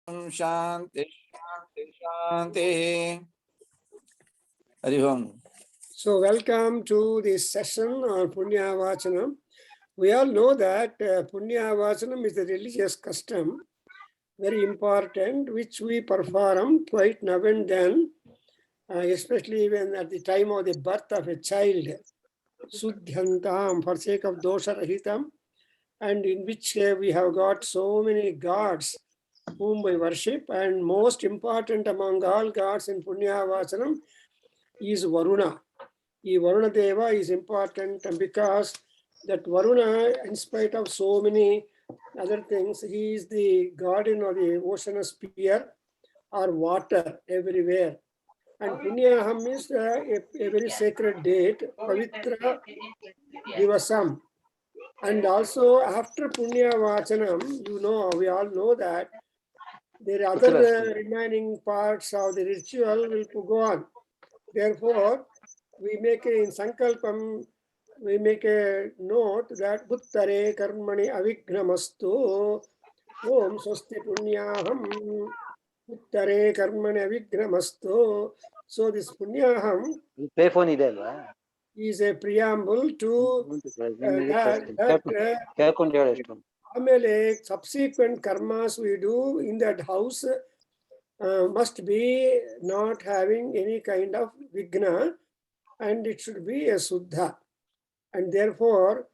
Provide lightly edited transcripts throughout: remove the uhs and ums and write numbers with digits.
Shanti Shanti Shanti. Hari Om. So welcome to this session on Punya Vachanam. We all know that Punya Vachanam is a religious custom, very important, which we perform quite now and then, especially when at the time of the birth of a child, Suddhantam, for sake of dosha rahitam, and in which we have got so many gods whom we worship, and most important among all gods in Punya Vachanam is Varuna. Varuna Deva is important because that Varuna, in spite of so many other things, he is the guardian of the oceanosphere or water everywhere. And Punyaham is a very sacred date, Pavitra Divasam. And also after Punya Vachanam, we all know that there are other remaining parts of the ritual will go on. Therefore, we make in Sankalpam, we make a note that Buttare Karmani Avignamastu Om Swasti Punyaham Buttare Karmani Avignamastu. So this Punyaham is a preamble to that subsequent karmas we do in that house must be not having any kind of vigna, and it should be a Suddha. And therefore,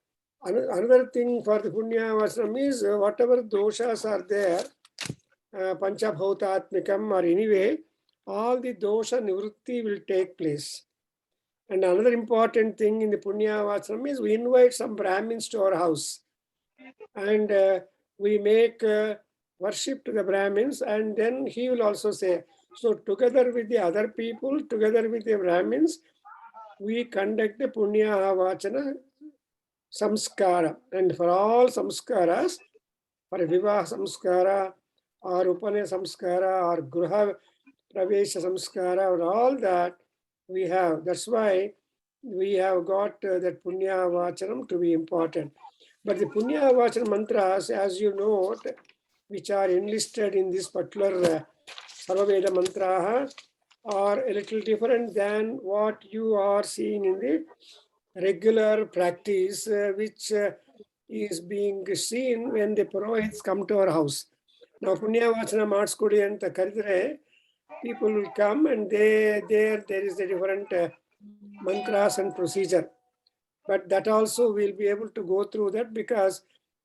another thing for the Punya Vachanam is whatever doshas are there, Panchabhautatmikam or anyway, all the dosha nivrutti will take place. And another important thing in the Punya Vachanam is we invite some Brahmins to our house. And we make worship to the Brahmins, and then he will also say, so together with the other people, together with the Brahmins, we conduct the Punya Vachana Samskara. And for all Samskaras, for Vivaha Samskara, or Upane Samskara, or Gruha Pravesha Samskara, or all that we have. That's why we have got that Punya Vachanam to be important. But the Punya Vachanam mantras, as you note, which are enlisted in this particular Sarvaveda mantra, are a little different than what you are seeing in the regular practice, which is being seen when the Purohits come to our house. Now, Punya Vachana Matskudi and Karidre, people will come and there is a different mantras and procedure. But that also we'll be able to go through that because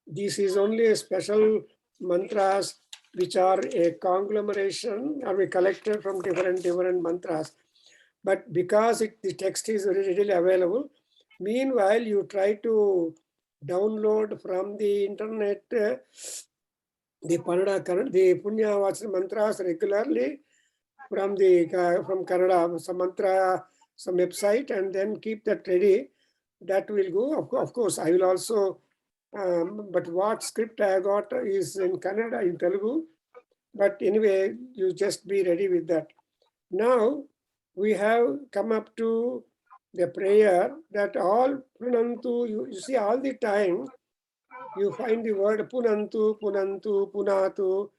this is only a special mantras which are a conglomeration or we collected from different mantras. But because the text is readily available, meanwhile you try to download from the internet the Punya Vachana mantras regularly from Kannada, some mantra, some website, and then keep that ready. That will go. Of course, I will also, but what script I got is in Kannada, in Telugu. But anyway, you just be ready with that. Now, we have come up to the prayer that all Punantu, you see all the time, you find the word Punantu, Punantu, Punatu,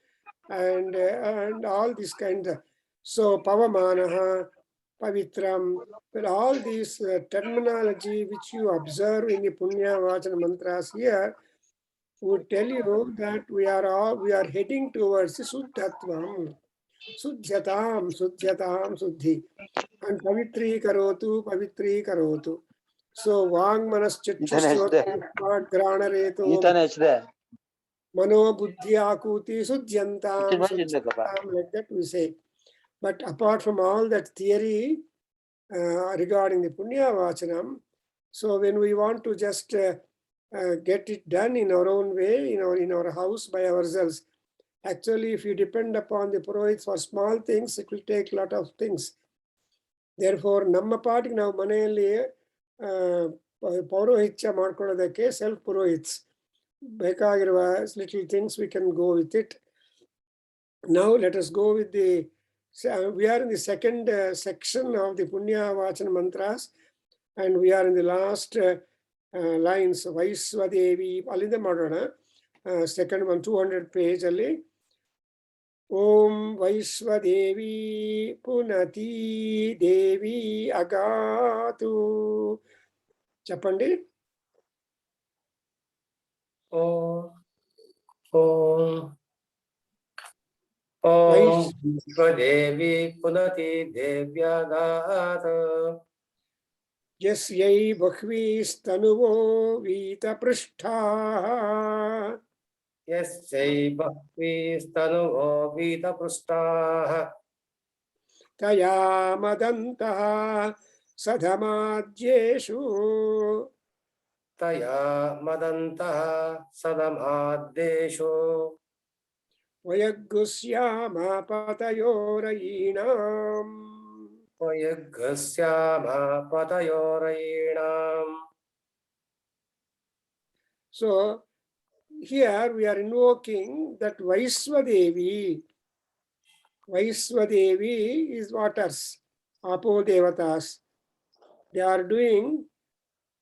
and all these kinds of. So, Pavamanaha, Pavitram, well, all these terminology which you observe in the Punya Vachana mantras here would tell you that we are heading towards the Suddhatvam, Suddhyatam, Suddhi, and Pavitri Karotu. So Vang Manas Chittishwat Grana Reto Mano Buddhi Akuti Suddhyantam, like that we say. But apart from all that theory regarding the Punya Vachanam, so when we want to just get it done in our own way, in our house by ourselves, actually if you depend upon the Purohits for small things, it will take a lot of things. Therefore, ನಮ್ಮ ಪಾಟಿಗೆ ನಾವು ಮನೆಯಲ್ಲಿ ಪೌರೋಹಿತ್ಯ ಮಾಡ್ಕೊಳ್ಳೋದಕ್ಕೆ self ಪುರೋಹಿತ್ಸ್ ಬೇಕಾಗಿರುವ little things we can go with it. Now let us go with we are in the second section of the Punya Vachana mantras, and we are in the last lines. Vaiswadevi, alinda madona, second one, 200 page ali. Om Vaishwadevi Punati Devi Agatu. చెప్పండి. ॐ विश्वदेवी पुनति देव्यागात् यस्यै बह्वीस्तनुवो वीतपृष्ठाः यस्यै बह्वीस्तनुवो वीतपृष्ठाः तया मदन्तः सधमाद्येषु तया मदन्तः सदमाद्देषु वयग्गुस्यामापतयोरयीणाम्. वयग्घस्यामपतयोरयीणाम्. So here we are invoking that Vaiswadevi. Vaiswadevi is waters, Apo Devatas. They are doing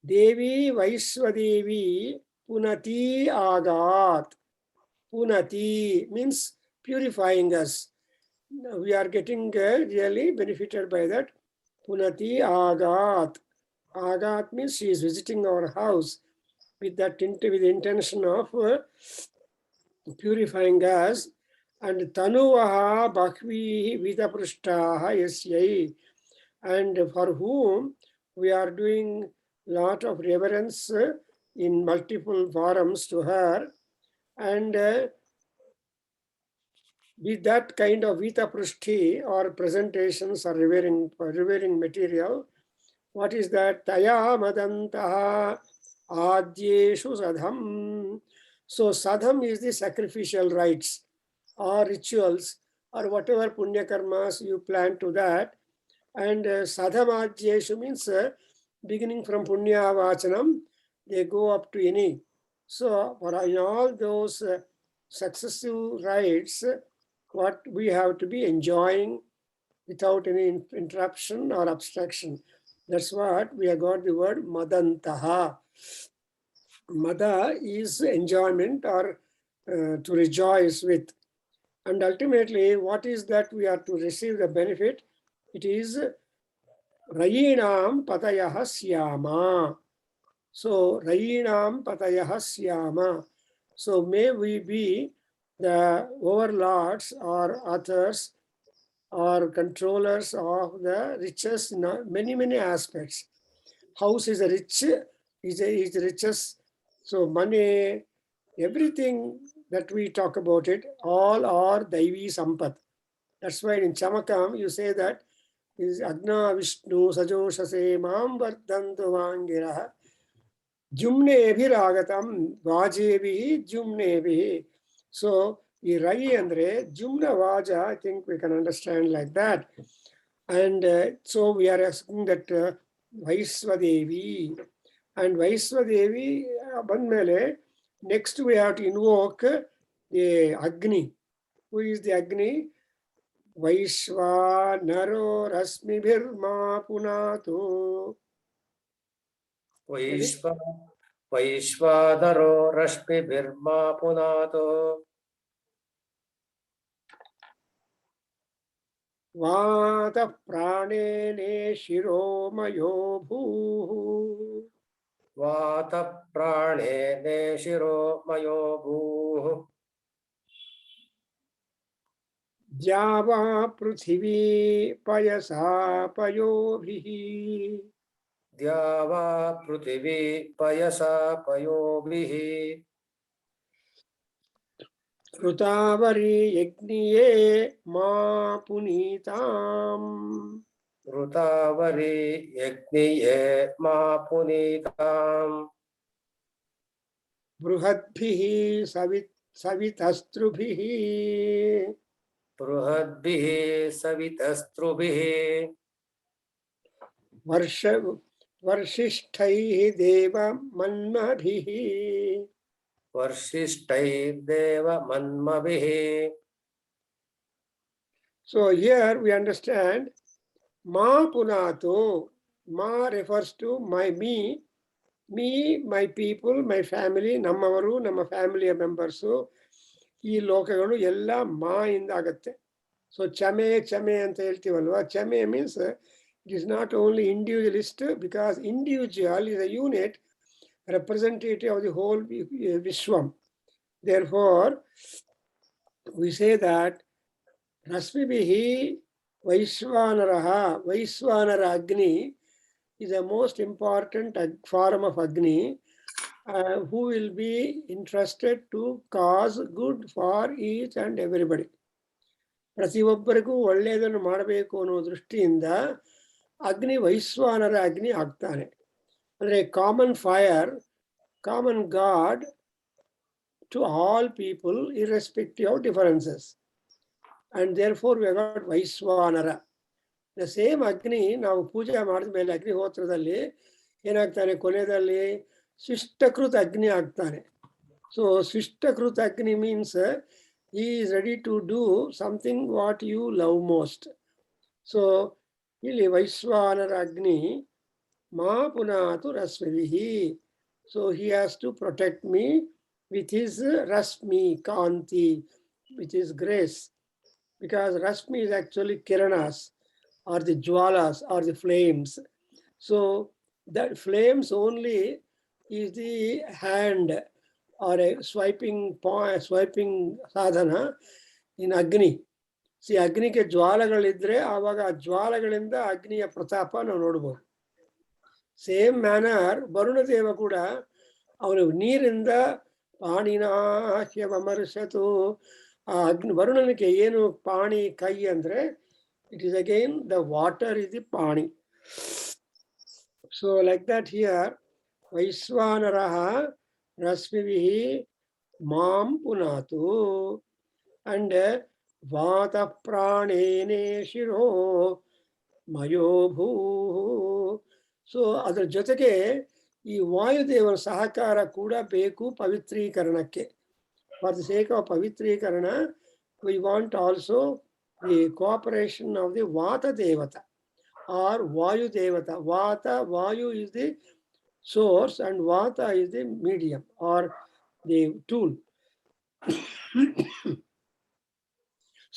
Devi Vaiswadevi Punati Agat. Punati means purifying us. We are getting really benefited by that. Punati Agat. Agat means she is visiting our house with that with the intention of purifying us. And Tanuvaha Bhakvi Vitaprishtaha Yasyai. And for whom we are doing lot of reverence in multiple forums to her. And with that kind of Vita Prishti or presentations or revering material, what is that? Taya Madantaha Adyeshu Sadham. So Sadham is the sacrificial rites or rituals or whatever punya karmas you plan to that. And Sadham Adyeshu means beginning from Punya Vachanam, they go up to any. So for all those successive rites, what we have to be enjoying without any interruption or obstruction. That's what we have got the word Madantaha. Mada is enjoyment or to rejoice with. And ultimately, what is that we are to receive the benefit? It is Rayinam Patayaha Syama. So, Rayinam Patayaha Syama. So, may we be the overlords or authors or controllers of the riches in many, many aspects. House is a rich, is richest. So, money, everything that we talk about it, all are Daivi Sampat. That's why in Chamakam you say that is Agna Vishnu Sajoshase Mam Vardhantu Vangiraha Jumnebhiragatam Vajebihi Jumnebihi. So the Rai Andre Jumna Vaja, I think we can understand like that. And so we are asking that Vaiswadevi. And Vaiswadevi Bandmele, next we have to invoke the Agni. Who is the Agni? Vaishvanaro Rasmibhirma Punato. वैश्वानरो रश्मिभिर्मा पुनातो Vata Pranene Shiromyo Bhuh. वातप्राणेने शिरो मयो भूः Java Pruthivi Payasa Payobhihi. द्यावा पृथिवी पयसा पयोभिः Rutavari Yagniye Ma Punitam. ऋतावरी यज्ञिये मा पुनीताम् Bruhadbhihi Savitastrubhihi. बृहद्भिः सवितस्त्रुभिः Varshishthaihi Deva Manmabhihi. वर्षिष्ठैर्देव मन्मभिः. So here we understand Ma Punato. Ma refers to me, my people, my family, Namavaru, Nama family members. So ಈ ಲೋಕಗಳು ಎಲ್ಲ ಮಾ ಇಂದ ಆಗತ್ತೆ. ಸೊ ಚಮೆ ಚಮೆ ಅಂತ ಹೇಳ್ತೀವಲ್ವಾ, ಚಮೆ means it is not only individualist, because individual is a unit representative of the whole Vishwam. Therefore, we say that Rasmibihi Vaishwanaraha, Vaishwanara Agni is the most important form of Agni, who will be interested to cause good for each and everybody. ಪ್ರತಿಯೊಬ್ಬರಿಗೂ ಒಳ್ಳೆಯದನ್ನು ಮಾಡಬೇಕು ಅನ್ನೋ ದೃಷ್ಟಿಯಿಂದ ಅಗ್ನಿ ವೈಶ್ವಾನರ ಅಗ್ನಿ ಆಗ್ತಾನೆ. ಅಂದರೆ common fire, common god to all people irrespective of differences. And therefore we have got Vaishvanara. The same Agni ನಾವು ಪೂಜೆ ಮಾಡಿದ ಮೇಲೆ ಅಗ್ನಿಹೋತ್ರದಲ್ಲಿ ಏನಾಗ್ತಾನೆ, ಕೊನೆಯಲ್ಲಿ ಶಿಷ್ಟಕೃತ ಅಗ್ನಿ ಆಗ್ತಾನೆ. ಸೊ ಶಿಷ್ಟಕೃತ ಅಗ್ನಿ means he is ready to do something what you love most. So ಇಲ್ಲಿ ವೈಶ್ವಾನರ ಅಗ್ನಿ ma punatu rasmihi. So he has to protect me with his rasmi, kanti, with his grace. Because rasmi is actually kiranas or the jwalas or the flames. So that flames only is the hand or a swiping sadhana in Agni. See, ಅಗ್ನಿಗೆ ಜ್ವಾಲಗಳಿದ್ರೆ ಆವಾಗ ಆ ಜ್ವಾಲಗಳಿಂದ ಅಗ್ನಿಯ ಪ್ರತಾಪ ನಾವು ನೋಡ್ಬೋದು. Same manner Varunadeva ಕೂಡ ಅವನು ನೀರಿಂದ ಪಾಣಿನಾಹ್ಯವಮರ್ಷತು. ಆ ಅಗ್ನಿ ವರುಣನಿಗೆ ಏನು ಪಾಣಿ ಕೈ ಅಂದ್ರೆ it is again the water is the ಪಾಣಿ. ಸೊ ಲೈಕ್ ದಟ್ ಹಿಯರ್ ವೈಶ್ವಾನರಃ ರಶ್ಮಿಭಿಃ ಮಾಂ ಪುನಾತು. ಅಂಡ್ ವಾತ ಪ್ರಾಣೇನೇ ಶಿರೋ ಮಯೋಭೂ. ಸೊ ಅದರ ಜೊತೆಗೆ ಈ ವಾಯುದೇವರ ಸಹಕಾರ ಕೂಡ ಬೇಕು ಪವಿತ್ರೀಕರಣಕ್ಕೆ. ಫಾರ್ ದ ಸೇಕ್ ಆಫ್ ಪವಿತ್ರೀಕರಣ we want also the cooperation of the ವಾತ ದೇವತ ಆರ್ ವಾಯು ದೇವತ. ವಾತ, ವಾಯು is the source and vata is the medium or the tool.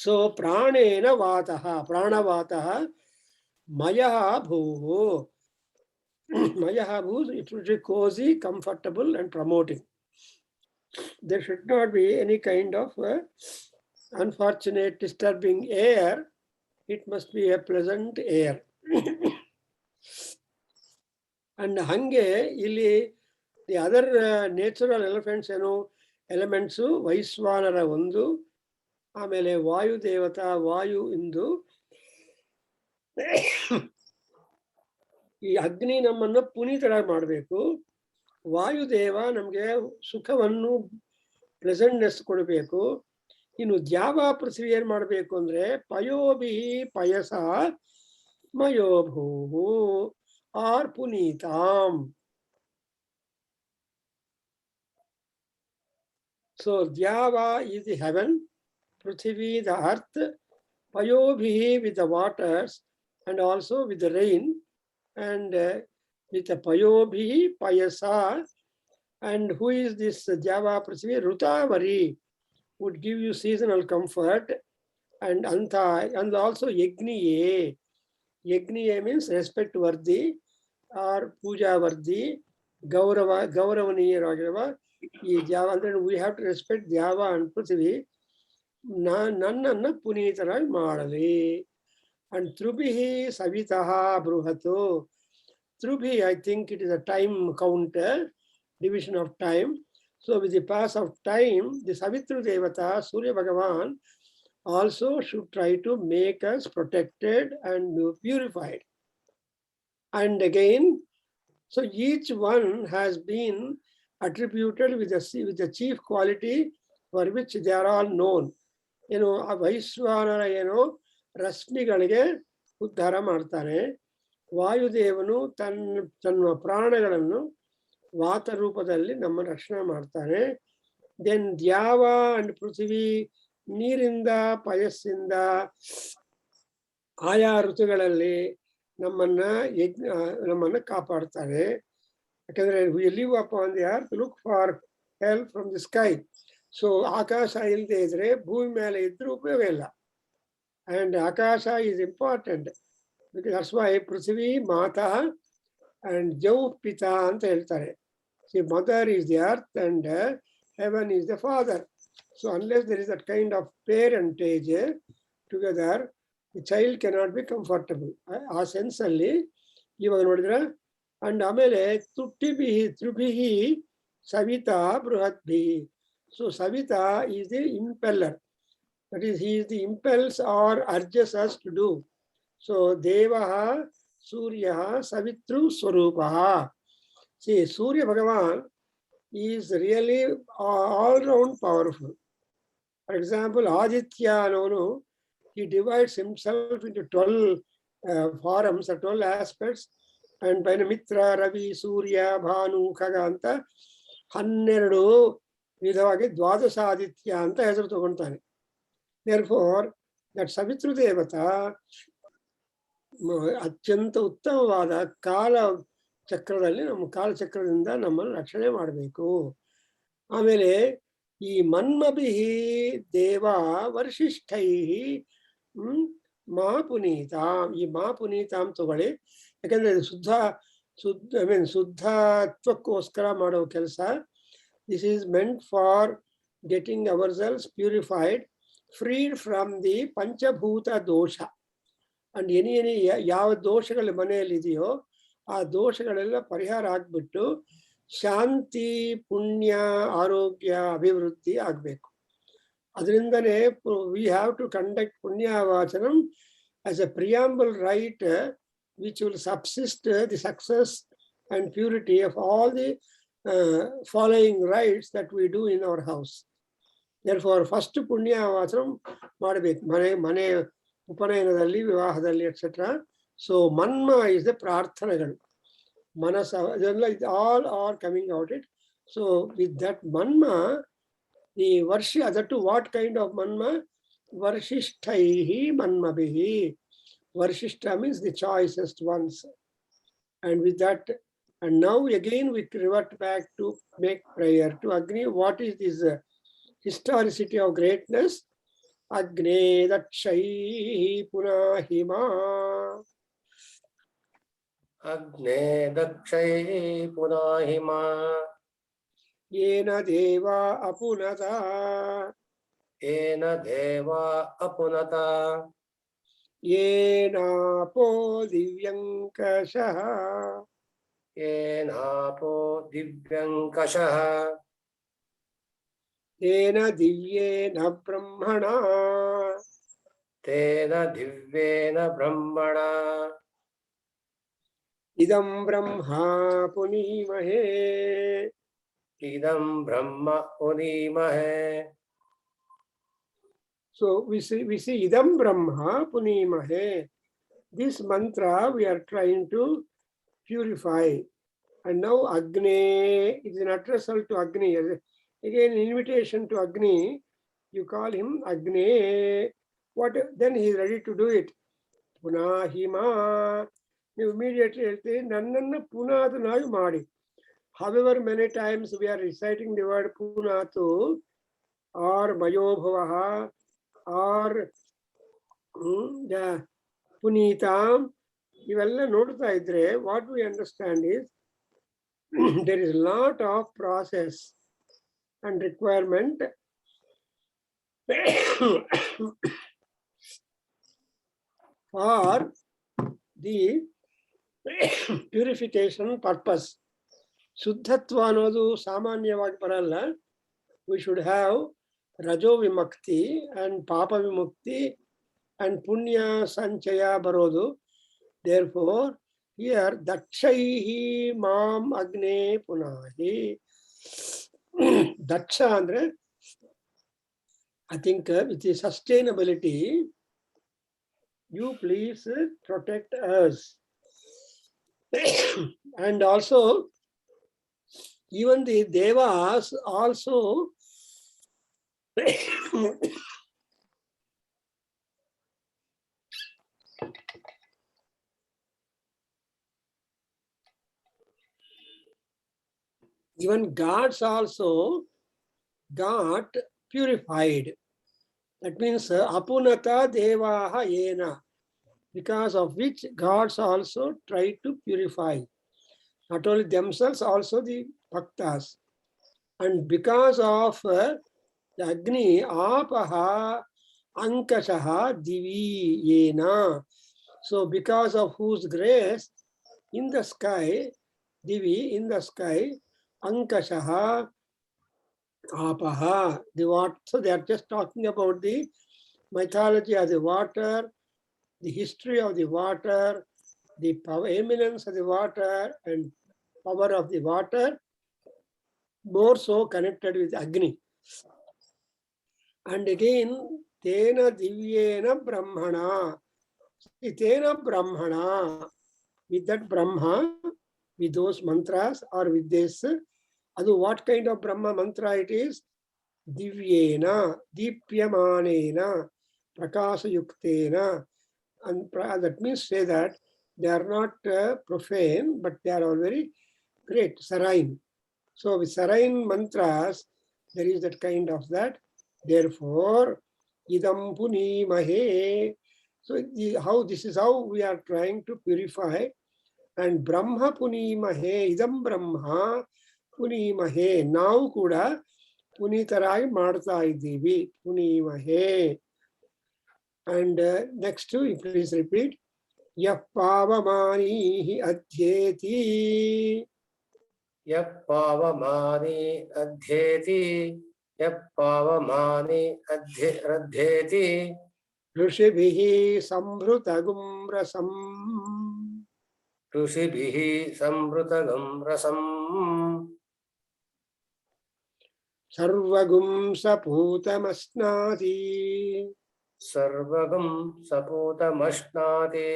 So pranena vataha, pranavataha mayaha bhuhu. Mayaha bhuhu, it should be cozy, comfortable and promoting. There should not be any kind of unfortunate disturbing air. It must be a pleasant air. And ಹಂಗೆ ಇಲ್ಲಿ the other natural elements ವೈಶ್ವಾನರ ಒಂದು, ಆಮೇಲೆ ವಾಯು ದೇವತಾ ವಾಯು ಇಂದು. ಈ ಅಗ್ನಿ ನಮ್ಮನ್ನು ಪುನೀತರಾಗಿ ಮಾಡಬೇಕು, ವಾಯುದೇವ ನಮಗೆ ಸುಖವನ್ನು ಪ್ಲೆಸೆಂಟ್ನೆಸ್ ಕೊಡಬೇಕು. ಇನ್ನು ದ್ಯಾವ ಪೃಥ್ವಿ ಏನ್ ಮಾಡಬೇಕು ಅಂದ್ರೆ ಪಯೋಭಿ ಪಯಸ ಮಯೋಭೂ or punitam. So Dyava is the heaven, Prithvi the earth, Payobhihi with the waters and also with the rain, and with the Payobhihi Payasa. And who is this Dyava Prithvi? Rutavari would give you seasonal comfort, and Anta, and also Yagniye. Yagniye means respect worthy or puja worthy, ಗೌರವನೀಯರಾಗಿರುವ ಈ ದ್ಯಾವ ಅಂದ್ರೆ we have to respect ದ್ಯಾವ and ಪೃಥ್ವಿ. ನನ್ನನ್ನು ಪುನೀತರಾಗಿ ಮಾಡಲಿ. And ತ್ರುಭಿಹಿ ಸವಿತಃ ಬೃಹತು. ತ್ರುಭಿ, I think it is a time counter, division of time. So with the pass of time, the Savitru Devata, Surya Bhagavan, also should try to make us protected and purified. And again, so each one has been attributed with the chief quality for which they are all known. ಆ ವೈಶ್ವಾನರ ರಶ್ಮಿಗಳಿಗೆ ಉದ್ಧಾರ ಮಾಡ್ತಾನೆ. ವಾಯುದೇವನು ತನ್ನ ಪ್ರಾಣಗಳನ್ನು ವಾತ ರೂಪದಲ್ಲಿ ನಮ್ಮ ರಕ್ಷಣೆ ಮಾಡ್ತಾನೆ. Then ದ್ಯಾವ and ಪೃಥ್ವಿ ನೀರಿಂದ ಪಯಸ್ಸಿಂದ ಆಯಾ ಋತುಗಳಲ್ಲಿ ನಮ್ಮನ್ನ ಕಾಪಾಡ್ತಾರೆ. ಯಾಕಂದ್ರೆ we live upon the earth, look for help from the sky. So ಆಕಾಶ ಇಲ್ಲದೆ ಇದ್ರೆ ಭೂಮಿ ಮೇಲೆ ಇದ್ರೂ ಉಪಯೋಗ ಇಲ್ಲ. ಅಂಡ್ ಆಕಾಶ ಈಸ್ ಇಂಪಾರ್ಟೆಂಟ್, ದಟ್ಸ್ ವೈ ಪೃಥ್ವಿ ಮಾತಾ ಅಂಡ್ ಜೌ ಪಿತಾ ಅಂತ ಹೇಳ್ತಾರೆ. See mother is the earth and heaven is the father. So unless there is that kind of parentage together, the child cannot be comfortable. ಆ ಸೆನ್ಸ್ ಅಲ್ಲಿ ಇವಾಗ ನೋಡಿದ್ರೆ. ಅಂಡ್ ಆಮೇಲೆ ತುಟ್ಟಿಭಿಹಿ ತ್ರಿಭಿಹಿ ಸವಿತಾ ಬೃಹದ್ಭಿಹಿ. ಸೊ ಸವಿತಾ is the impeller, that is he is the impels or urges us to do. So devah suryah savitru swarupah. See, Surya Bhagavan is really all round powerful. For example, Aditya Nonu, he divides himself into 12 forms or 12 aspects, and by Mitra, Ravi, Surya, Bhanu, Khaga anta 12 ವಿಧವಾಗಿ ದ್ವಾದಶ ಆದಿತ್ಯ ಅಂತ ಹೆಸರು ತಗೊಳ್ತಾನೆ. Therefore, that Savitru ದೇವತಾ ಅತ್ಯಂತ ಉತ್ತಮವಾದ ಕಾಲ ಚಕ್ರದಲ್ಲಿ ನಮ್ಮ ಕಾಲಚಕ್ರದಿಂದ ನಮ್ಮನ್ನು ರಕ್ಷಣೆ ಮಾಡಬೇಕು. ಆಮೇಲೆ ಈ ಮನ್ಮಭಿಹಿ ದೇವ ವರ್ಷಿಷ್ಠೈ ಮಾ ಪುನೀತಾಂ. ಈ ಮಾ ಪುನೀತಾಂ ತಗೊಳ್ಳಿ, ಯಾಕಂದ್ರೆ ಇದು ಶುದ್ಧತ್ವಕ್ಕೋಸ್ಕರ ಮಾಡೋ ಕೆಲಸ. This is meant for getting our cells purified, freed from the ಪಂಚಭೂತ ದೋಷ. ಅಂಡ್ ಎನಿ ಯಾವ ದೋಷಗಳು ಮನೆಯಲ್ಲಿ ಇದೆಯೋ ಆ ದೋಷಗಳೆಲ್ಲ ಪರಿಹಾರ ಆಗ್ಬಿಟ್ಟು ಶಾಂತಿ, ಪುಣ್ಯ, ಆರೋಗ್ಯ, ಅಭಿವೃದ್ಧಿ ಆಗಬೇಕು. ಅದರಿಂದನೇ ವಿ ಹ್ಯಾವ್ ಟು ಕಂಡಕ್ಟ್ ಪುಣ್ಯವಾಚನಂ as a preamble rite which will subsist the success and purity of all the following rites that we do in our house. Therefore first ಪುಣ್ಯವಾಚನಂ ಮಾಡಬೇಕು, ಮನೆ ಉಪನಯನದಲ್ಲಿ, ವಿವಾಹದಲ್ಲಿ ಎಕ್ಸೆಟ್ರಾ. ಸೊ ಮನ್ಮ ಇಸ್ ದ ಪ್ರಾರ್ಥನೆಗಳು, ಮನಸ, ಇದೆಲ್ಲ all are coming out it. So with that ಮನ್ಮ ಈ ವರ್ಷ, ದಟ್ ವಾಟ್ ಕೈಂಡ್ ಆಫ್ ಮನ್ಮ? ವರ್ಷಿಷ್ಠೈ ಮನ್ಮಭಿಹಿ. ವರ್ಷಿಷ್ಠ means the choicest ones. And with that, and now again we revert back to make prayer to Agni. What is this historicity of greatness? Agne dakshai punahima. ಅಗ್ನೇ ದಕ್ಷೈ ಪುನಾಹಿಮ. Yena deva apunata. ಏನ ದೇವ ಅಪುನತ. Yena po divyankashah. ಏನಾಪೋ ದಿವ್ಯಂಕಷಃ. Tena divyena brahmana. ತೇನ ದಿವ್ಯೇನ ಬ್ರಹ್ಮಣ. Idam brahma punimhe. ಇದಂ ಬ್ರಹ್ಮ ಪುನೀಮಹೇ. So we see idam brahma punimhe. This mantra we are trying to purify. And now Agni is an addressal to Agni. Again, invitation to Agni. You call him Agni. What? Then he is ready to do it. Punahima. You immediately say, Nannanna punadanayu madi. However many times we are reciting the word punatu or mayobhavaha or punitam, ಇವೆಲ್ಲ ನೋಡ್ತಾ ಇದ್ರೆ what we understand is there is a lot of process and requirement for the purification purpose. ಶುದ್ಧತ್ವ ಅನ್ನೋದು ಸಾಮಾನ್ಯವಾಗಿ ಬರಲ್ಲ. We should have ರಜೋ Vimukti and ಪಾಪ ವಿಮುಕ್ತಿ and ಪುಣ್ಯ ಸಂಚಯ ಬರೋದು. Therefore, here dakshaihi mam agne punahi. Daksha andre, I think with the sustainability, you please protect us. And also, even the devas also even gods also, got purified. That means apunata devaha yena, because of which gods also try to purify. Not only themselves, also the bhaktas. And because of the Agni, apaha ankashaha divi yena. So because of whose grace in the sky, divi, in the sky, ankashaha apaha, the water. So they are just talking about the mythology of the water, the history of the water, the power, eminence of the water, and power of the water, more so connected with Agni. And again, Tena Divyena Brahmana. Tena Brahmana. With that Brahma, with those mantras or with this, what kind of Brahma mantra it is? Divyena, Dipyamanena, Prakasa Yuktena. And that means say that they are not profane, but they are all very great, serene. So with serene mantras, there is that kind of that. Therefore, idam puni mahe. So how this is how we are trying to purify. And Brahma puni mahe, idam Brahma puni mahe. Now kuda punitarai marta idivi puni mahe. And next two, please repeat. Yah pavamani adhyeti. यः पावमानि अध्येति यः पावमानि अध्येति ऋषिभिः संभृतगुं रसम् ऋषिभिः संवृतगं रसम् सर्वगुं सपूतमस्नाति सर्वगं सपूतमश्नाति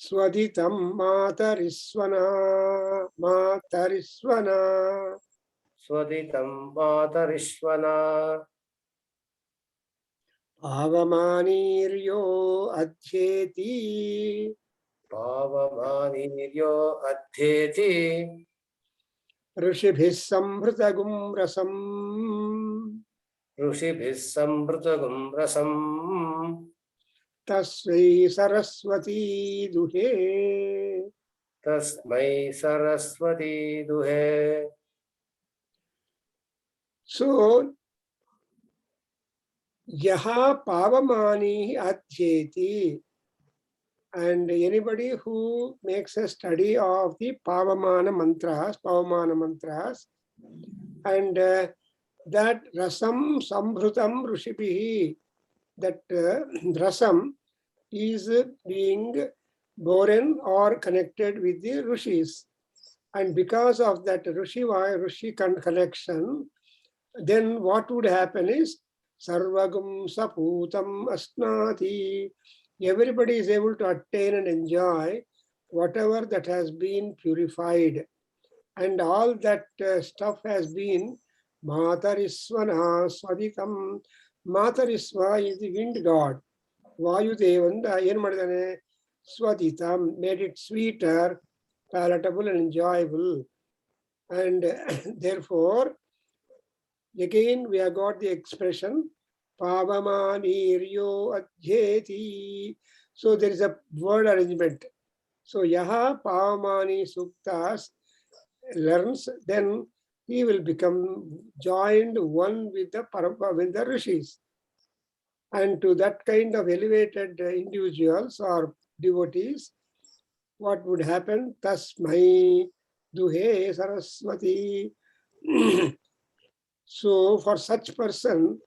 स्वदितं मातरिस्वना मातरिस्वना स्वदितं मातरिश्वना पावमानीर्यो अध्येति पावमानीर्यो अध्येति ऋषिभिः संभृतगुं रसम् ऋषिभिः संवृतगं रसम् तस्मै सरस्वती दुहे तस्मै सरस्वती दुहे So yaha pavamani adhyeti, and anybody who makes a study of the pavamana mantras, and that rasam sambhrutam rushibhi, that rasam is being born or connected with the rishis, and because of that rishi connection, then what would happen is sarvagum saputam asnati. Everybody is able to attain and enjoy whatever that has been purified, and all that stuff has been matarisvana swadikam. Matarisva is the wind god. Vayudevanda ಏನು ಮಾಡಿದಾನೆ? Swaditam, made it sweeter, palatable and enjoyable. And therefore, again we have got the expression pavamaniryo adhyeti. So there is a word arrangement. So yaha pavamani suktas learns, then he will become joined one with the rishis. And to that kind of elevated individuals or devotees, what would happen? Tasmai duhe saraswati. So for such person,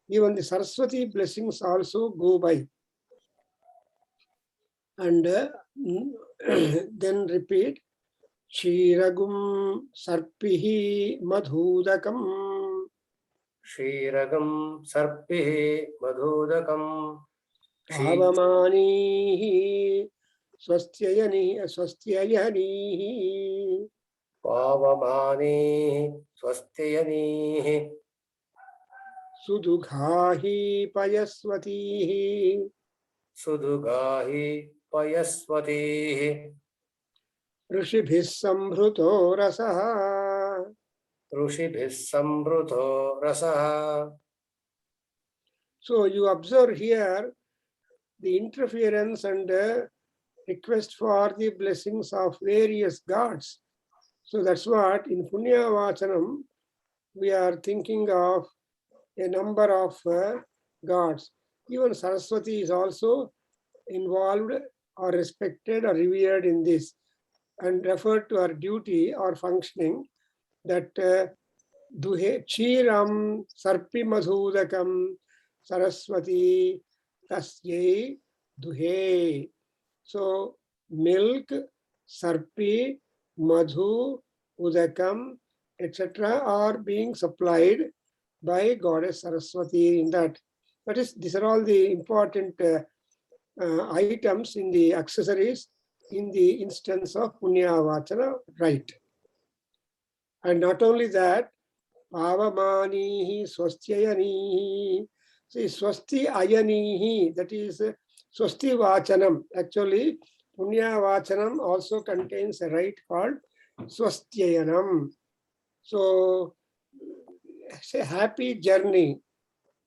even the Saraswati blessings also go by. And then repeat, Shiragum sarpihi madhudakam. क्षीरगं सर्पिः मधुदकं Pavamanihi swastyayanihi. पावमानीः स्वस्त्ययनीः Sudughahi payaswatihi. सुदुगाहि पयस्वतीः Rishibhis sambrhuto rasaha. ऋषिभिः संवृतो रसः. So you observe here the interference and request for the blessings of various gods. So that's what in Punya Vachanam we are thinking of a number of gods. Even Saraswati is also involved or respected or revered in this and referred to her duty or functioning that Duhe Chiram Sarpi Madhudakam Saraswati Tasye Duhe. So milk, Sarpi, Madhu, Udakam, etc. are being supplied by goddess Saraswati in that. That is, these are all the important items in the accessories in the instance of Punya Vachana rite. And not only that, Pavamanihi Swastyayanihi. See, Swasti Ayanihi, that is Swasti Vachanam. Actually, Punya Vachanam also contains a rite called Swastyayanam. So, say happy journey,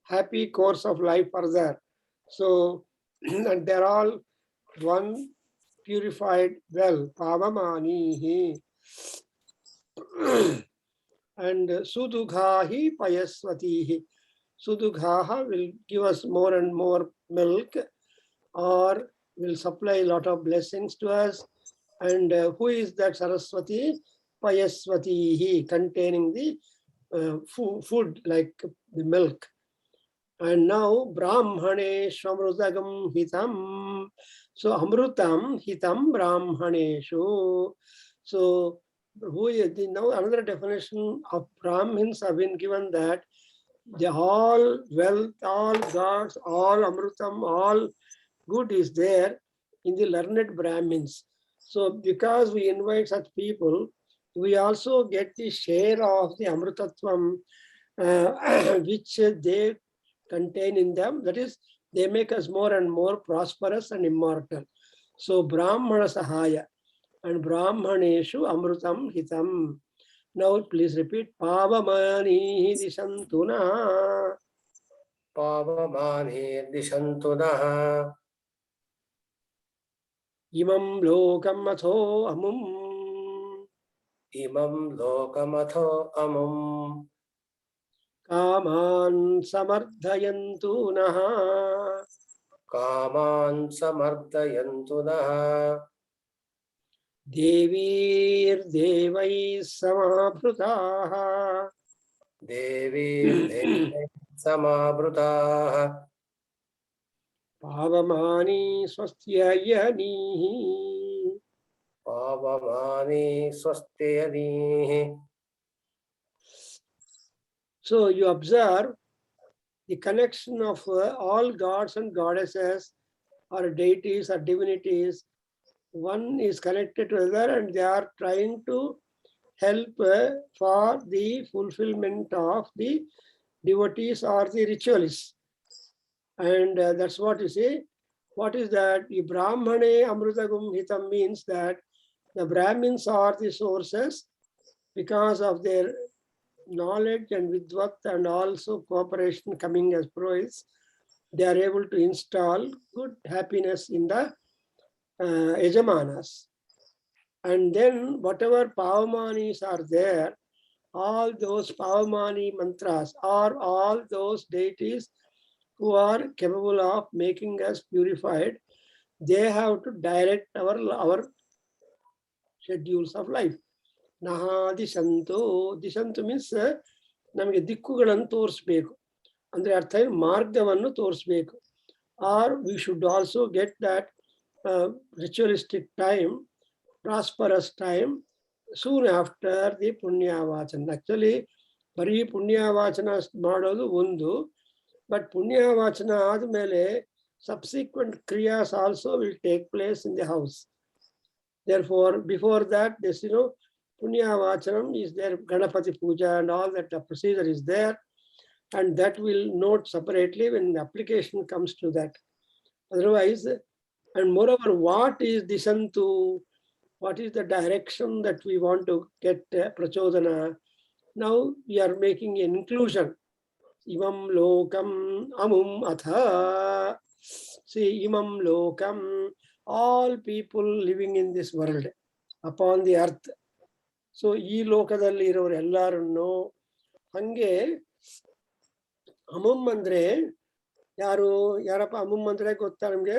happy course of life further. So, and they're all one purified well, Pavamanihi. And Sudughahi Payaswatihi. Sudughaha will give us more and more milk or will supply a lot of blessings to us. And who is that Saraswati? Payaswatihi, containing the food like the milk. And now Brahmane Shwamrutagam Hitam. So Amrutam Hitam Brahmaneshu. So who is the, now another definition of Brahmins have been given that the all wealth, all gods, all Amrutam, all good is there in the learned Brahmins. So because we invite such people, we also get the share of the Amrutatvam which they contain in them. That is, they make us more and more prosperous and immortal. So Brahmana Sahaya and Brahmaneshu Amrutam Hitam. Now please repeat. Pavamani Dishantuna. Pavamani Dishantunah. Imam Lokam Atho Amum. Imam Lokamatho Amum. Kaman Samardhayantu Naha. Kaman Samardayantu Nah. Devir Devai Samabhrutaha. Devi Devi Samabrutaha. Pavamani Swastyayanihi. Pavamani Swastayanihi. So you observe the connection of all gods and goddesses or deities or divinities. One is connected to other and they are trying to help for the fulfillment of the devotees or the ritualists. And that's what you say. What is that? The Brahmane Amrutagum Hitam means that the Brahmins are the sources because of their knowledge and vidvat and also cooperation coming as prois. They are able to install good happiness in the Yajamanas. And then whatever Pavamanis are there, all those Pavamani mantras are all those deities who are capable of making us purified. They have to direct our schedules of life. Naha Dishanto. Dishanto means ನಮಗೆ ದಿಕ್ಕುಗಳನ್ನು ತೋರಿಸ್ಬೇಕು ಅಂದ್ರೆ ಅರ್ಥ ಮಾರ್ಗವನ್ನು ತೋರಿಸ್ಬೇಕು. Or we should also get that ritualistic time, prosperous time soon after the Punya Vachana. Actually, ಬರೀ Punya Vachana ಮಾಡೋದು ಒಂದು, but Punya Vachana ಆದಮೇಲೆ subsequent kriyas also will take place in the house. Therefore, before that, this Punya Vachanam is there, Ganapati Puja and all that the procedure is there, and that will note separately when the application comes to that. Otherwise, and moreover, what is Dishantu? What is the direction that we want to get prachodana? Now we are making an inclusion. Imam lokam amum atha. See, imam lokam, all people living in this world, upon the earth. So, ಈ ಲೋಕದಲ್ಲಿ ಇರೋರು ಎಲ್ಲರನ್ನು ಹಂಗೆ ಅಮುಮ್ ಅಂದ್ರೆ ಯಾರಪ್ಪ ಅಮುಮ್ ಅಂದ್ರೆ ಗೊತ್ತಾ ನಿಮ್ಗೆ?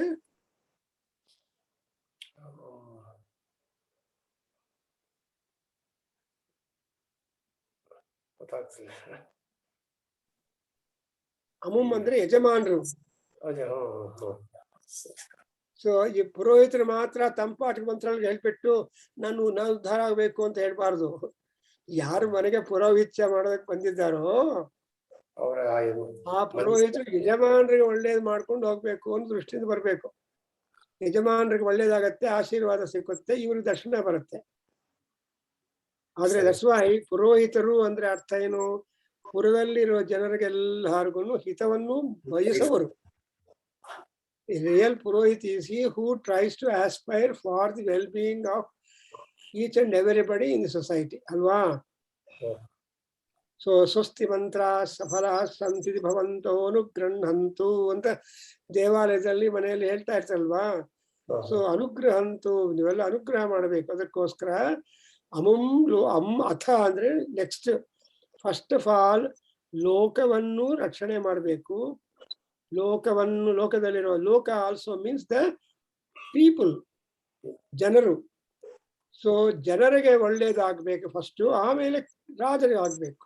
ಅಮುಮ್ ಅಂದ್ರೆ ಯಜಮಾನರು. ಸೊ ಈ ಪುರೋಹಿತರು ಮಾತ್ರ ತಂಪಾಟಿಗೆ ಮಂತ್ರಗಳಿಗೆ ಹೇಳ್ಬಿಟ್ಟು ನಾನು ಉದ್ಧಾರ ಆಗ್ಬೇಕು ಅಂತ ಹೇಳ್ಬಾರ್ದು. ಯಾರು ಮನೆಗೆ ಪುರೋಹಿತ್ಯ ಮಾಡೋದಕ್ಕೆ ಬಂದಿದ್ದಾರೋ ಆ ಪುರೋಹಿತರು ಯಜಮಾನರಿಗೆ ಒಳ್ಳೇದು ಮಾಡ್ಕೊಂಡು ಹೋಗ್ಬೇಕು ಅಂತ ದೃಷ್ಟಿಯಿಂದ ಬರ್ಬೇಕು. ಯಜಮಾನರಿಗೆ ಒಳ್ಳೇದಾಗತ್ತೆ, ಆಶೀರ್ವಾದ ಸಿಕ್ಕುತ್ತೆ, ಇವ್ರಿಗೆ ದರ್ಶನ ಬರುತ್ತೆ. ಆದ್ರೆ ದರ್ಶವಾಯಿ ಪುರೋಹಿತರು ಅಂದ್ರೆ ಅರ್ಥ ಏನು? ಪುರದಲ್ಲಿರೋ ಜನರಿಗೆಲ್ಲರಿಗೂ ಹಿತವನ್ನು ಬಯಸುವರು. Real Purohit is he who tries to aspire for the well-being of each and everybody in the society. Alva? So, Swasti mantra safala santi bhavanto anugrahantu anta ದೇವಾಲಯದಲ್ಲಿ ಮನೆಯಲ್ಲಿ ಹೇಳ್ತಾ ಇರ್ತಾರಲ್ವಾ? ಸೊ ಅನುಗ್ರಹಂತು, ನೀವೆಲ್ಲ ಅನುಗ್ರಹ ಮಾಡಬೇಕು. ಅದಕ್ಕೋಸ್ಕರ ಅಥ ಅಂದ್ರೆ ನೆಕ್ಸ್ಟ್, ಫಸ್ಟ್ ಆಫ್ ಆಲ್ ಲೋಕವನ್ನು ರಕ್ಷಣೆ ಮಾಡಬೇಕು. ಲೋಕದಲ್ಲಿರುವ ಲೋಕ ಆಲ್ಸೋ ಮೀನ್ಸ್ ದ ಪೀಪಲ್, ಜನರು. ಸೊ ಜನರಿಗೆ ಒಳ್ಳೇದಾಗ್ಬೇಕು ಫಸ್ಟ್, ಆಮೇಲೆ ರಾಜನಿಗೆ ಆಗ್ಬೇಕು.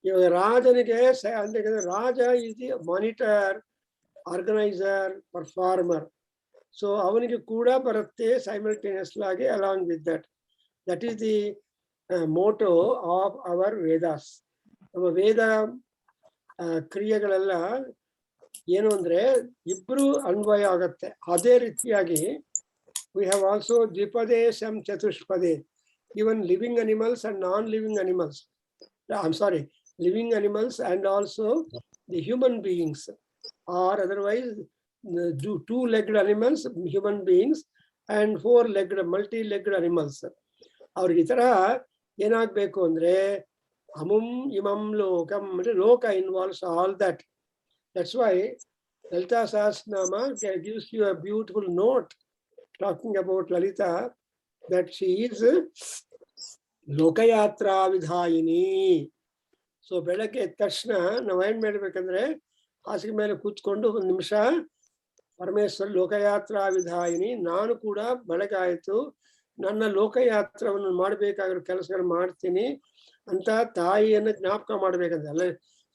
ಇವಾಗ ರಾಜನಿಗೆ ಅಂದ್ರೆ ರಾಜ is the monitor, organiser, performer. So ಅವನಿಗೆ ಕೂಡ ಬರುತ್ತೆ ಸೈಮಲ್ಟೇನಿಯಸ್ ಆಗಿ along with that. That is the motto of our Vedas. ನಮ್ಮ ವೇದ ಕ್ರಿಯೆಗಳೆಲ್ಲ ಏನು ಅಂದ್ರೆ ಇಬ್ರು ಅನ್ವಯ ಆಗತ್ತೆ. ಅದೇ ರೀತಿಯಾಗಿ we have also ದ್ವಿಪದೇ ಶಂ ಚತುಷ್ಪದೇ, even living animals and non-living animals. I'm sorry, living animals and also the human beings, or otherwise two-legged animals, human beings, and four-legged, multi-legged animals. ಅವ್ರಿಗೆ ಈ ತರ ಏನಾಗ್ಬೇಕು ಅಂದ್ರೆ ಅಮುಂ imam lokam, loka involves all that. That's why Lalita Sahasranama gives you a beautiful note talking about Lalita, that she is Lokayatra Vidhayini. So ಬೆಳಗ್ಗೆ ಎದ್ದ ತಕ್ಷಣ ನಾವು ಏನ್ ಮಾಡ್ಬೇಕಂದ್ರೆ ಹಾಸಿಗೆ ಮೇಲೆ ಕೂತ್ಕೊಂಡು ಒಂದು ನಿಮಿಷ ಪರಮೇಶ್ವರ ಲೋಕಯಾತ್ರಾ ವಿಧಾಯಿನಿ, ನಾನು ಕೂಡ ಬೆಳಗಾಯಿತು, ನನ್ನ ಲೋಕಯಾತ್ರವನ್ನು ಮಾಡಬೇಕಾಗಿರೋ ಕೆಲಸಗಳು ಮಾಡ್ತೀನಿ ಅಂತ ತಾಯಿಯನ್ನು ಜ್ಞಾಪಕ ಮಾಡ್ಬೇಕಂತ. ಅಲ್ಲ,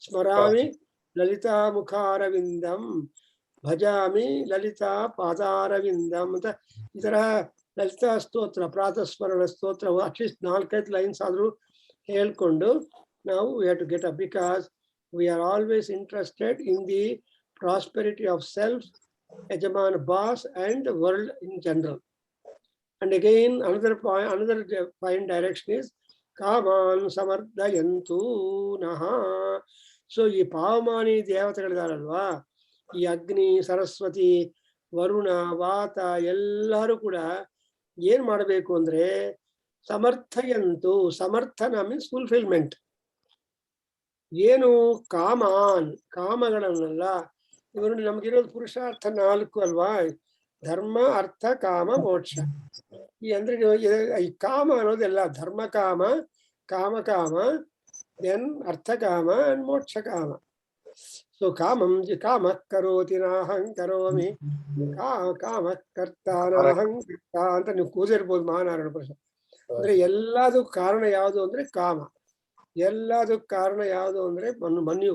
ಸ್ಮರಾಮಿ ಲಲಿತಾ ಮುಖಾರವಿಂದಂ ಭಜಾಮಿ ಲಲಿತಾ ಪಾದಾರವಿಂದಂ ಅಂತ ಈ ತರ ಲಲಿತಾ ಸ್ತೋತ್ರ, ಪ್ರಾತಸ್ಮರಣ ಸ್ತೋತ್ರ ಅಟ್ಲೀಸ್ಟ್ 4-5 ಲೈನ್ಸ್ ಆದ್ರೂ ಹೇಳ್ಕೊಂಡು ನಾವು we have to get up, because we are always interested in the prosperity of self, Yajamana boss, and the world in general. And again, another fine direction is ಕಾಮಾನ್ ಸಮರ್ಧಯಂತು ನಃ. ಸೊ ಈ ಪಾವಮಾನಿ ದೇವತೆಗಳಿದಾರಲ್ವಾ, ಈ ಅಗ್ನಿ, ಸರಸ್ವತಿ, ವರುಣ, ವಾತ ಎಲ್ಲರೂ ಕೂಡ ಏನ್ ಮಾಡಬೇಕು ಅಂದ್ರೆ ಸಮರ್ಥಯಂತು. ಸಮರ್ಥನ ಮೀನ್ಸ್ ಫುಲ್ಫಿಲ್ಮೆಂಟ್. ಏನು ಕಾಮಾನ್, ಕಾಮಗಳನ್ನೆಲ್ಲ. ಇವರು ನಮ್ಗಿರೋದು ಪುರುಷಾರ್ಥ 4 ಅಲ್ವಾ? ಧರ್ಮ, ಅರ್ಥ, ಕಾಮ, ಮೋಕ್ಷ. ಈ ಅಂದ್ರೆ ಈ ಕಾಮ ಅನ್ನೋದೆಲ್ಲ ಧರ್ಮ ಕಾಮ, ಕಾಮ, ದೆನ್ ಅರ್ಥ ಕಾಮ ಅಂಡ್ ಮೋಕ್ಷ ಕಾಮ. ಸೊ ಕಾಮಂ ಕಾಮ ಕರೋತಿ ನಾಹಂ ಕರೋಮಿ, ಕಾಮ ಕರ್ತ ನಾಹಂ ಕರ್ತ ಅಂತ ನೀವು ಕೂದಿರ್ಬೋದು ಮಹಾನಾರಾಯಣ ಪ್ರಸಾದ್. ಅಂದ್ರೆ ಎಲ್ಲದಕ್ಕೂ ಕಾರಣ ಯಾವುದು ಅಂದ್ರೆ ಕಾಮ. ಎಲ್ಲದಕ್ಕೂ ಕಾರಣ ಯಾವುದು ಅಂದ್ರೆ ಮನ್ಯು.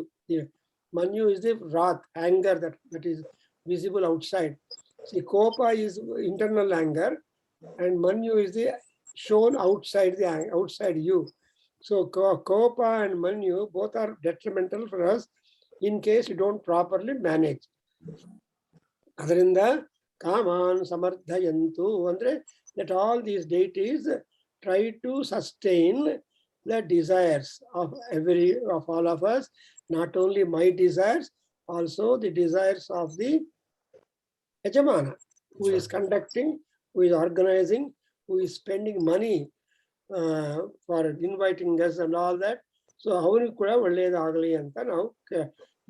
ಮನ್ಯು is the wrath, anger that is visible outside. See, kopa is internal anger, and manyu is the shown outside outside you. So kopa and manyu both are detrimental for us in case you don't properly manage. Adrinda kaman samardhayantu andre that all these deities try to sustain the desires of all of us, not only my desires, also the desires of the Yajamana, who is conducting, who is organizing, who is spending money for inviting us and all that. So ಅವನಿಗೆ ಕೂಡ ಒಳ್ಳೆಯದಾಗಲಿ ಅಂತ ನಾವು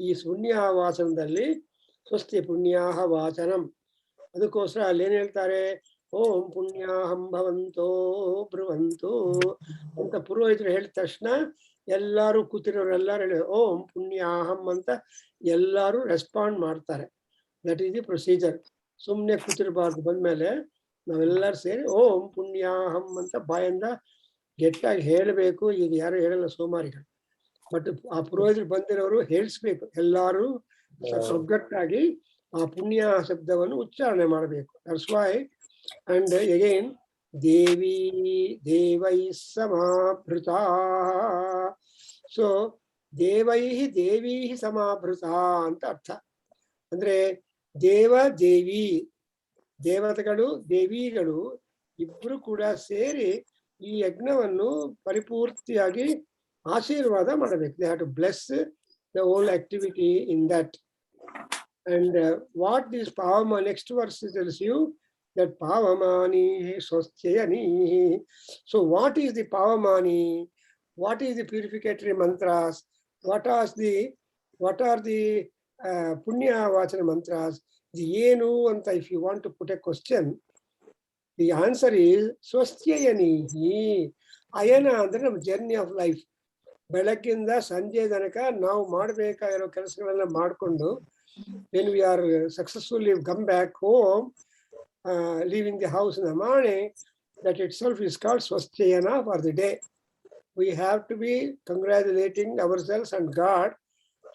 ಈ ಪುಣ್ಯವಾಚನದಲ್ಲಿ ಸ್ವಸ್ತಿ ಪುಣ್ಯಾಹ ವಾಚನಂ, ಅದಕ್ಕೋಸ್ಕರ ಅಲ್ಲಿ ಏನ್ ಹೇಳ್ತಾರೆ, ಓಂ ಪುಣ್ಯಾಹಂ ಭವಂತೋ ಬ್ರುವಂತು ಅಂತ ಪುರೋಹಿತರು ಹೇಳಿದ ತಕ್ಷಣ ಎಲ್ಲರೂ ಕೂತಿರೋರೆಲ್ಲರೂ ಹೇಳಿ ಓಂ ಪುಣ್ಯಾಹಂ ಅಂತ ಎಲ್ಲರೂ ರೆಸ್ಪಾಂಡ್ ಮಾಡ್ತಾರೆ. That is the procedure. ಸುಮ್ಮನೆ ಕೂತಿರಬಾರ್ದು. ಬಂದ್ಮೇಲೆ ನಾವೆಲ್ಲರೂ ಸೇರಿ ಓಂ ಪುಣ್ಯಾಹಂ ಅಂತ ಬಾಯಿಂದ ಗೆಟ್ಟಾಗಿ ಹೇಳಬೇಕು. ಈಗ ಯಾರು ಹೇಳಲ್ಲ, ಸೋಮಾರಿಗಳು. ಬಟ್ ಆ ಪುರೋಹಿತರು ಬಂದಿರೋರು ಹೇಳಿಸ್ಬೇಕು, ಎಲ್ಲರೂ ಒಗ್ಗಟ್ಟಾಗಿ ಆ ಪುಣ್ಯ ಶಬ್ದವನ್ನು ಉಚ್ಚಾರಣೆ ಮಾಡಬೇಕು. That's why. ಅಂಡ್ ಅಗೈನ್ ದೇವಿ ದೇವೈ ಸಮಾಭೃತ. ಸೊ ದೇವೈ ದೇವಿ ಸಮಾಭೃತ ಅಂತ ಅರ್ಥ. ಅಂದ್ರೆ ದೇವ ದೇವಿ, ದೇವತೆಗಳು ದೇವಿಗಳು ಇಬ್ರು ಕೂಡ ಸೇರಿ ಈ ಯಜ್ಞವನ್ನು ಪರಿಪೂರ್ತಿಯಾಗಿ ಆಶೀರ್ವಾದ ಮಾಡಬೇಕು. They have to bless the whole activity in that. And what this Pavama, next verse tells you that Pavamani Swasthayani. So what is the Pavamani? What is the purificatory mantras? What are the Punya Vachana mantras? The Yenu anta, if you want to put a question, the answer is Swasthayani. Ayana ಅಂದ್ರೆ ನಮ್ಮ journey of life. ಬೆಳಗ್ಗಿಂದ ಸಂಜೆ ತನಕ ನಾವು ಮಾಡಬೇಕಾಗಿರೋ ಕೆಲಸಗಳನ್ನ ಮಾಡಿಕೊಂಡು when we are successfully come back home, leaving the house in the morning, that itself is called Swasthayana for the day. We have to be congratulating ourselves and God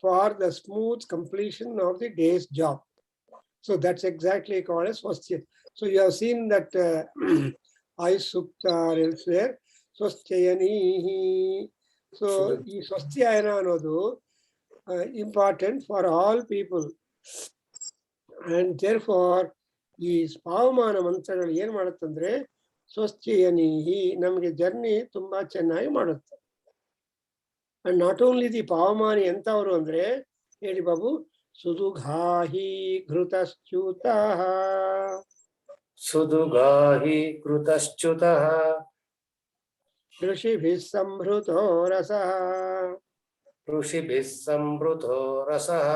for the smooth completion of the day's job. So that's exactly called as Swasthayana. So you have seen that I Sukta or elsewhere, Swasthayani. So ಈ ಸ್ವಸ್ತ್ಯಾಯನ ಅನ್ನೋದು important for all people, and therefore ಈ ಪಾವಮಾನ ಮಂತ್ರಗಳು ಏನ್ ಮಾಡುತ್ತಂದ್ರೆ ಸ್ವಸ್ತ್ಯಯನೀಹಿ, ನಮಗೆ journey ತುಂಬಾ ಚೆನ್ನಾಗಿ ಮಾಡುತ್ತೆ. And not only the ಪಾವಮಾನಿ ಎಂತವರು ಅಂದ್ರೆ ಹೇಳಿ ಬಾಬು, ಸುದುಘಾಹಿ ಘೃತಶ್ಚ್ಯುತಃ. ಸುದುಗಾಹಿ ಕೃತಶ್ಚ್ಯುತಃ ಋಷಿಭಿಃ ಸಂಭೃತೋ ರಸಃ. ಋಷಿಭಿಃ ಸಂಭೃತೋ ರಸಃ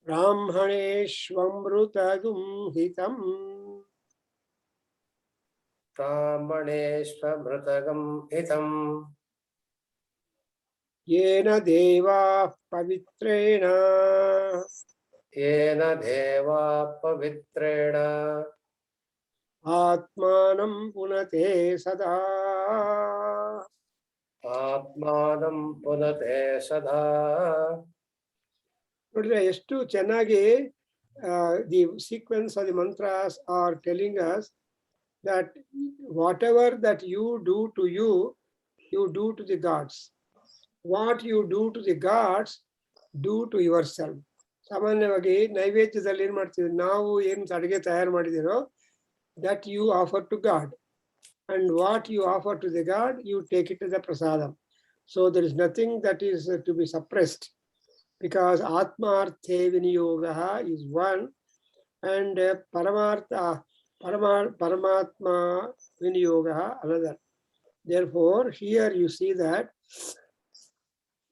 ಬ್ರಾಹ್ಮಣೇಷ್ವಮೃತಗುಂ ಹಿತಂ. ಬ್ರಾಹ್ಮಣೇಷ್ವಮೃತಗಂ ಹಿತಂ ಯೇನ ದೇವಾಃ ಪವಿತ್ರೇಣ ಯೇನ ದೇವಾ ಪವಿತ್ರೇಣ ಆತ್ಮಾನಂ ಪುನತೆ ಸದಾ. ಆತ್ಮಾನಂ ಪುನತೆ ಸದಾ. ನೋಡಿದ್ರೆ ಎಷ್ಟು ಚೆನ್ನಾಗಿ the sequence of the mantras are telling us that whatever that you do to you, you do to the gods. What you do to the gods, do to yourself. ಸಾಮಾನ್ಯವಾಗಿ ನೈವೇದ್ಯದಲ್ಲಿ ಏನ್ ಮಾಡ್ತೀವಿ ನಾವು, ಏನು ಅಡುಗೆ ತಯಾರು ಮಾಡಿದಿರೋ that you offer to God, and what you offer to the God, you take it to the prasadam. So there is nothing that is to be suppressed, because atmarthe viniyogaha is one, and paramatma viniyogaha another. Therefore here you see that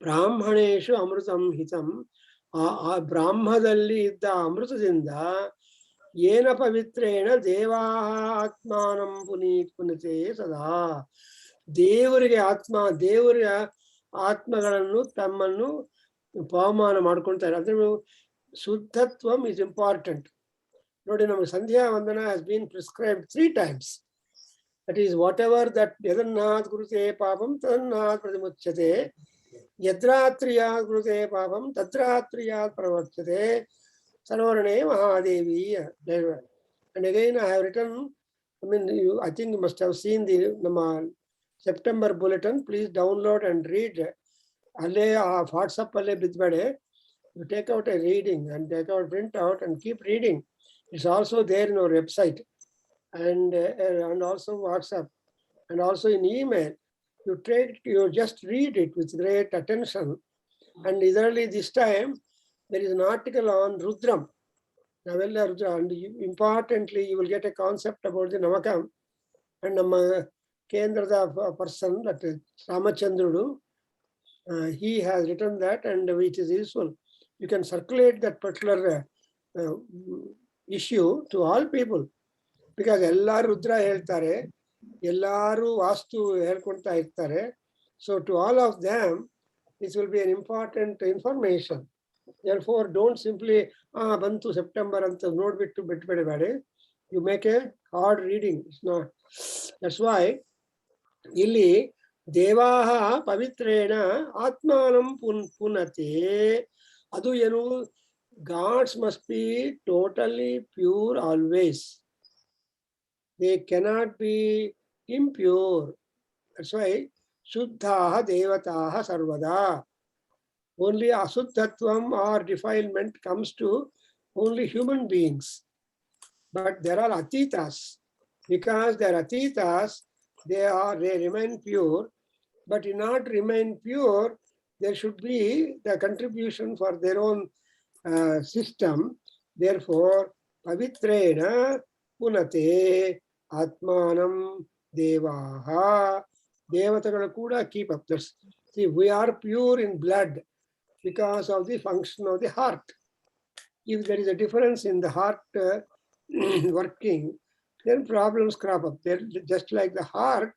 ಬ್ರಾಹ್ಮಣೇಶು ಅಮೃತಂ ಹಿತಂ, ಆ ಬ್ರಾಹ್ಮದಲ್ಲಿ ಇದ್ದ ಅಮೃತದಿಂದ ಏನ ಪವಿತ್ರೇಣ ದೇವಾ ಆತ್ಮಾನಂ ಪುನತೆ ಸದಾ. ದೇವರ ಆತ್ಮಗಳನ್ನು ತಮ್ಮನ್ನು ಪವಮಾನ ಮಾಡ್ಕೊಳ್ತಾರೆ. ಅದ್ರ ಶುದ್ಧತ್ವಂ ಇಸ್ ಇಂಪಾರ್ಟೆಂಟ್. ನೋಡಿ, ನಮಗೆ sandhya vandana has been prescribed 3 times. That is whatever that ಯದನ್ನಾತ್ ಗುರುತೆ ಪಾಪಂ ತದನ್ನಾತ್ ಪ್ರತಿಮುಚ್ಯತೆ, ಯದ್ರಾತ್ರಿಯಾತ್ ಗುರುತೆ ಪಾಪಂ ತದ್ರಾತ್ರಿಯಾತ್ ಪ್ರವರ್ತ್ಯತೆ, ಸರ್ವರ್ಣೇ Mahadevi. And again I have written, I think you must have seen the ನಮ್ಮ September bulletin. Please download and read. ಅಲ್ಲೇ ಆ ವಾಟ್ಸಪ್ ಅಲ್ಲೇ ಬಿದ್ಬೇಡಿ. You take out a reading and take out print out and keep reading. It's also there in our website, and also WhatsApp, and also in email. You just read it with great attention. And ಇದರಲ್ಲಿ this time there is an article on Rudram. Navella Rudra, and importantly you will get a concept about the Namakam. And ನಮ್ಮ Kendrada person, that Ramachandrudu, he has written that, and which is useful. You can circulate that particular issue to all people, because ellaru Rudra heltare, ellaru Vastu helkonta irtare. So to all of them, this will be an important information. Therefore, don't simply bantu September and note bit to bit. You make a hard reading. It's not. That's why ಇಲ್ಲಿ ದೇವಾಹ ಪವಿತ್ರೇಣ ಆತ್ಮಾನಂ ಪುನತೆ. ಅದು ಏನು? Gods must be totally pure always. They cannot be impure. That's why ಶುದ್ಧಾಹ ದೇವತಾಹ ಸರ್ವದಾ. Only asuddhatvam or defilement comes to only human beings. But there are atitas. Because they are atitas, they remain pure. But in order to remain pure, there should be the contribution for their own system. Therefore, pavitrena punate atmanam devaha. Devatagalu kuda keep up this. See, we are pure in blood because of the function of the heart. If there is a difference in the heart working, then problems crop up. They're just like the heart,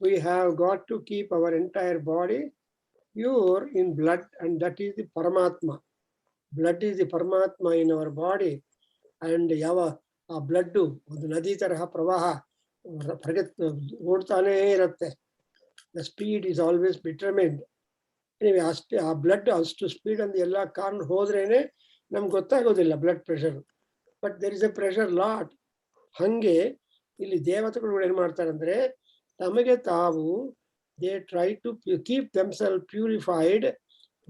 we have got to keep our entire body pure in blood, and that is the Paramatma. Blood is the Paramatma in our body, and yava blood ಒಂದು ನದಿ ತರಹ ಪ್ರವಾಹ ಓಡ್ತಾನೇ ಇರುತ್ತೆ. The speed is always determined. Anyway, ಆ blood ಅಷ್ಟು speed ಅಂದ್ ಎಲ್ಲ ಕಾರಣ ಹೋದ್ರೇನೆ ನಮ್ಗೆ ಗೊತ್ತಾಗೋದಿಲ್ಲ blood pressure. But there is a pressure lot. ಹಂಗೆ ಇಲ್ಲಿ ದೇವತೆಗಳು ಏನ್ ಮಾಡ್ತಾರೆ ಅಂದ್ರೆ, ತಮಗೆ ತಾವು they try to keep themselves purified.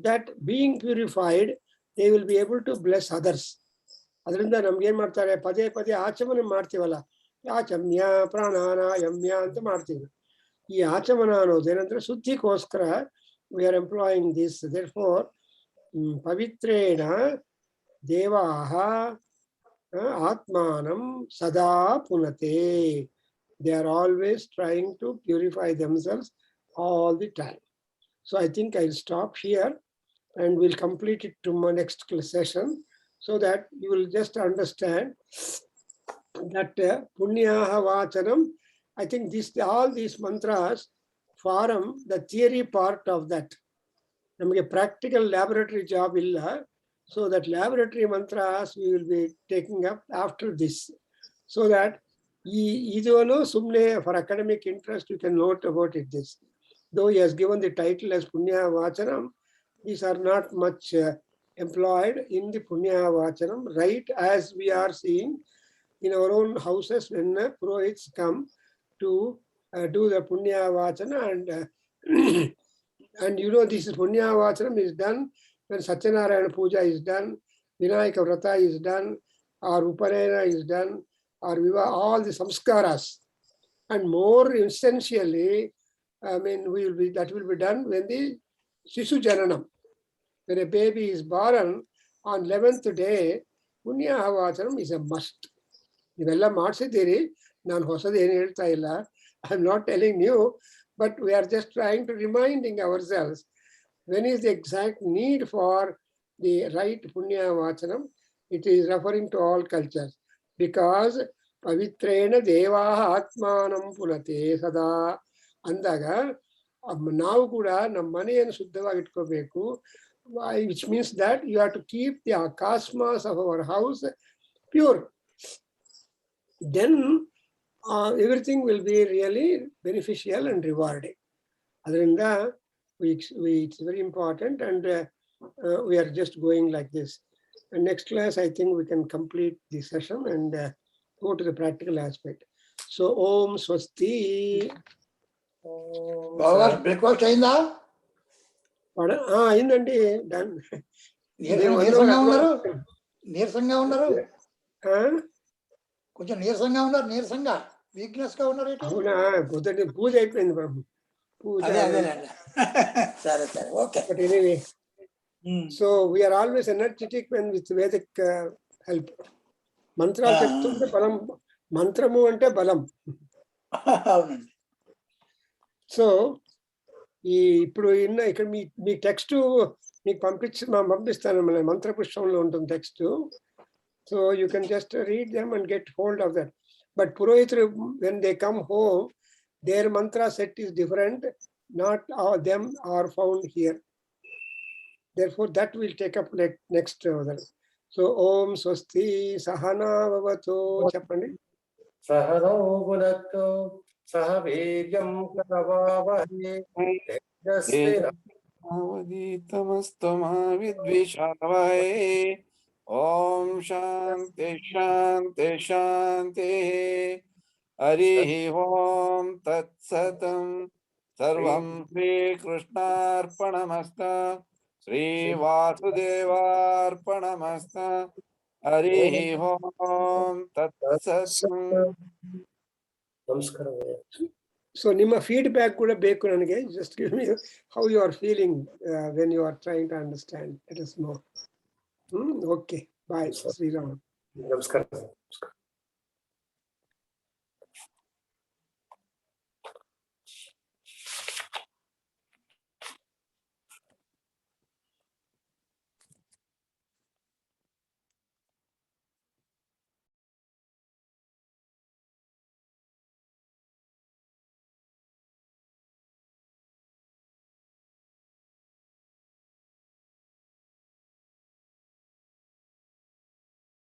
That being purified they will be able to bless others. ಅದರಿಂದ ನಮ್ಗೆ ಏನ್ ಮಾಡ್ತಾರೆ, ಪದೇ ಪದೇ ಆಚಮನ ಮಾಡ್ತೀವಲ್ಲ, ಆಚಮ್ಯ ಪ್ರಾಣಾನಾಯಮ್ಯ ಅಂತ ಮಾಡ್ತೀವಿ. ಈ ಆಚಮನ ಅನ್ನೋದೇನಂದ್ರೆ ಶುದ್ಧಿಗೋಸ್ಕರ we are employing this. Therefore, pavitrena devaha atmanam sada punate. They are always trying to purify themselves all the time. So I think I'll stop here and we'll complete it to my next session, so that you will just understand that punyaha vachanam. I think all these mantras form the theory part of that. ನಮಗೆ practical laboratory job ಇಲ್ಲ. So that laboratory mantras we will be taking up after this. So that ಇದನ್ನು ಸುಮ್ಮನೆ for academic interest you can note about it this. Though he has given the title as Punya Vachanam, these are not much employed in the Punya Vachanam, right? As we are seeing in our own houses when Purohits come to do the Punya Vachana, and you know this Punya Vachanam is done when Satyanarayana Puja is done, Vinayaka Vrata is done, or Upanayana is done, or Viva, all the samskaras. And more essentially, I mean, that will be done when the Shisu Jananam, when a baby is born on 11th day, Punya Vachanam is a must. ಇವೆಲ್ಲ ಮಾಡಿಸಿದ್ದೀರಿ, ನಾನು ಹೊಸದು ಏನು ಹೇಳ್ತಾ ಇಲ್ಲ. I am not telling new, but we are just trying to reminding ourselves when is the exact need for the right Punya Vachanam. It is referring to all cultures, because pavitrena devaha atmanam punate sada ಅಂದಾಗ ನಾವು ಕೂಡ ನಮ್ಮ ಮನೆಯನ್ನು ಶುದ್ಧವಾಗಿ ಇಟ್ಕೋಬೇಕು. which means that you have to keep the cosmos of our house pure. Then everything will be really beneficial and rewarding. Adrinda it's very important, and we are just going like this. And next class I think we can complete the session and go to the practical aspect. So Om Swasti. Breakfast అయిందా? అయిందండి, done. నీరసంగా ఉన్నారు, కొంచెం నీరసంగా ఉన్నారు, weakness గా ఉన్నారు. అవునా, పొద్దున్న పూజ అయిపోయింది ప్రభు, పూజ. సరే సరే, okay. But anyway, so we are always energetic when with Vedic help. మంత్రాలు చెప్తుంటే బలం, మంత్రము అంటే బలం. అవునండి. సో ఇప్పుడు ఇక్కడ మీ టెక్స్ట్ మీకు పంపిస్తాను, మన మంత్రపుష్పంలో ఉంటుంది text. So you can just read them and get hold of that. But పురోహితులు when they come home, their mantra set is different, not all them are found here. Therefore that will take up next. So Om Swasti Sahana Bhavatu Chapandi. Sahano Bhunaktu Saha Viryam Karavavahe Avaditamastu ma vidvishavahe. Om Shanti Shanti Shanti. Harihi Om Tat Satam. Sarvam Shri Krishnarpanamasta. Shri Vasudevarpanamasta. Harihi Om Tat Satam. Namaskaram. So Nima feedback kuda beku nanage. Just give me how you are feeling when you are trying to understand. Let us know. Okay. Bye. Sri Ram. Namaskaram.